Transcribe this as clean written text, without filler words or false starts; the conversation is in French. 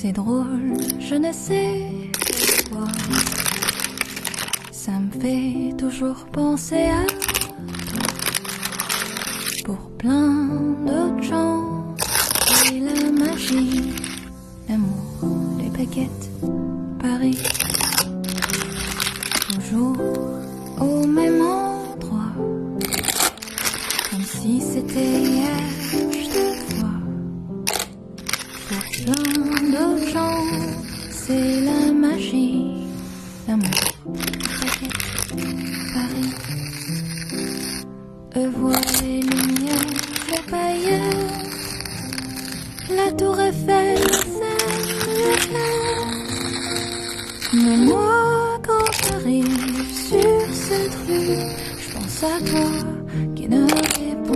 C'est drôle, je ne sais pourquoi. Ça me fait toujours penser à toi. Pour plein d'autres gens, c'est la magie, l'amour, les baguettes, Paris. Toujours au même endroit, comme si c'était hier, je te vois. Pour plein d'autres gens, c'est la magie, l'amour, les baguettes, Paris. Voix les lumières, les paillettes, la tour Eiffel, c'est l'éclair. Mais moi, quand j'arrive sur cette rue, je pense à toi qui ne t'es pas.